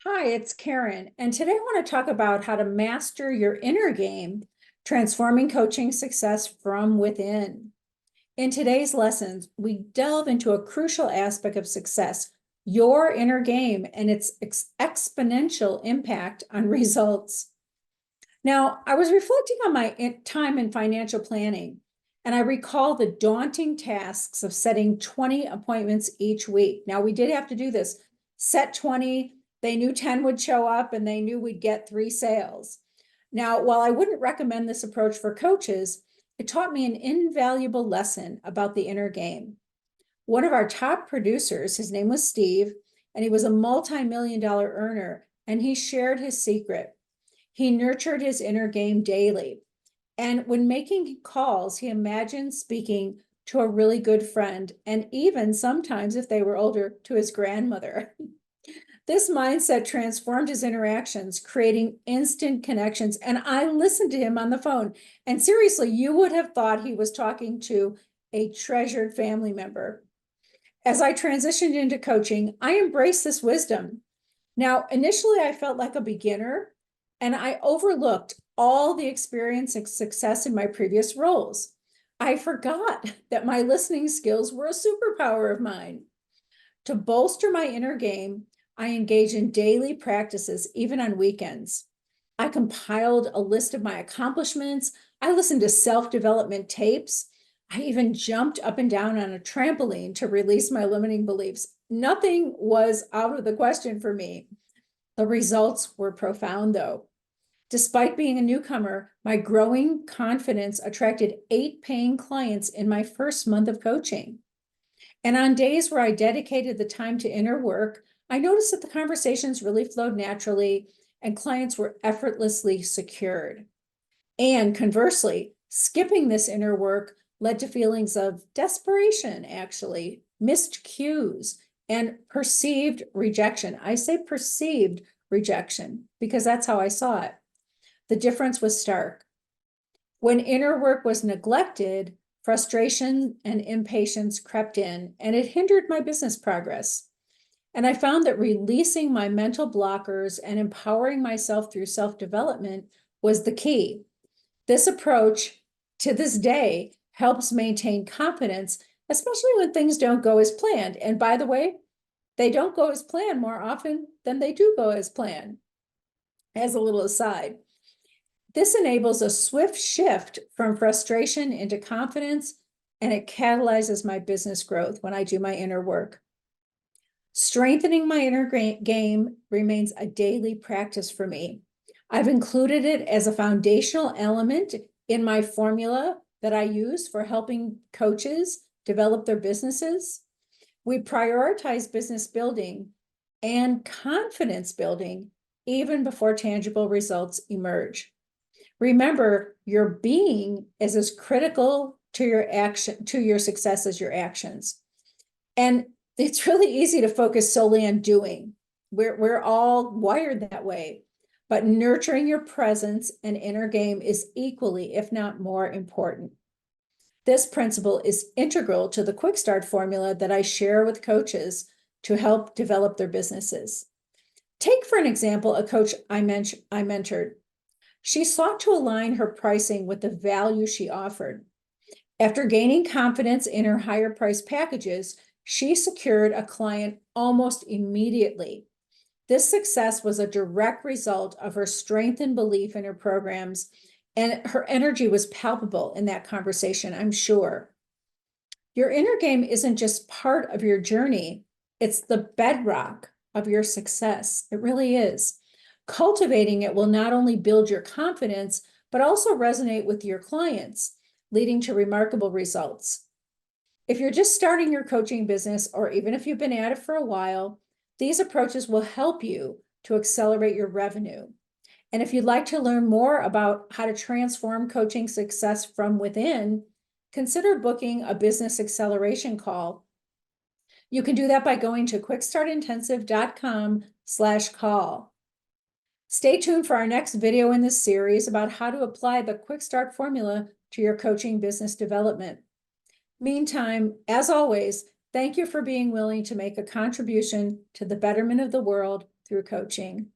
Hi, it's Karen, and today I want to talk about how to master your inner game, transforming coaching success from within. In today's lessons, we delve into a crucial aspect of success, your inner game, and its exponential impact on results. Now, I was reflecting on my time in financial planning, and I recall the daunting tasks of setting 20 appointments each week. Now, we did have to do this, set 20. They knew 10 would show up, and they knew we'd get 3 sales. Now, while I wouldn't recommend this approach for coaches, it taught me an invaluable lesson about the inner game. One of our top producers, his name was Steve, and he was a multi-million-dollar earner, and he shared his secret. He nurtured his inner game daily. And when making calls, he imagined speaking to a really good friend, and even sometimes, if they were older, to his grandmother. This mindset transformed his interactions, creating instant connections. And I listened to him on the phone. And seriously, you would have thought he was talking to a treasured family member. As I transitioned into coaching, I embraced this wisdom. Now, initially, I felt like a beginner, and I overlooked all the experience and success in my previous roles. I forgot that my listening skills were a superpower of mine. To bolster my inner game, I engage in daily practices, even on weekends. I compiled a list of my accomplishments. I listened to self-development tapes. I even jumped up and down on a trampoline to release my limiting beliefs. Nothing was out of the question for me. The results were profound, though. Despite being a newcomer, my growing confidence attracted 8 paying clients in my first month of coaching. And on days where I dedicated the time to inner work, I noticed that the conversations really flowed naturally and clients were effortlessly secured. And conversely, skipping this inner work led to feelings of desperation, actually, missed cues, and perceived rejection. I say perceived rejection because that's how I saw it. The difference was stark. When inner work was neglected, frustration and impatience crept in, and it hindered my business progress. And I found that releasing my mental blockers and empowering myself through self-development was the key. This approach, to this day, helps maintain confidence, especially when things don't go as planned. And by the way, they don't go as planned more often than they do go as planned. As a little aside, this enables a swift shift from frustration into confidence, and it catalyzes my business growth when I do my inner work. Strengthening my inner game remains a daily practice for me. I've included it as a foundational element in my formula that I use for helping coaches develop their businesses. We prioritize business building and confidence building even before tangible results emerge. Remember, your being is as critical to your success as your actions. And it's really easy to focus solely on doing. We're all wired that way. But nurturing your presence and inner game is equally, if not more, important. This principle is integral to the quick start formula that I share with coaches to help develop their businesses. Take, for an example, a coach I mentored. She sought to align her pricing with the value she offered. After gaining confidence in her higher price packages, she secured a client almost immediately. This success was a direct result of her strengthened belief in her programs, and her energy was palpable in that conversation, I'm sure. Your inner game isn't just part of your journey, it's the bedrock of your success. It really is. Cultivating it will not only build your confidence, but also resonate with your clients, leading to remarkable results. If you're just starting your coaching business, or even if you've been at it for a while, these approaches will help you to accelerate your revenue. And if you'd like to learn more about how to transform coaching success from within, consider booking a business acceleration call. You can do that by going to quickstartintensive.com/call. Stay tuned for our next video in this series about how to apply the Quick Start formula to your coaching business development. Meantime, as always, thank you for being willing to make a contribution to the betterment of the world through coaching.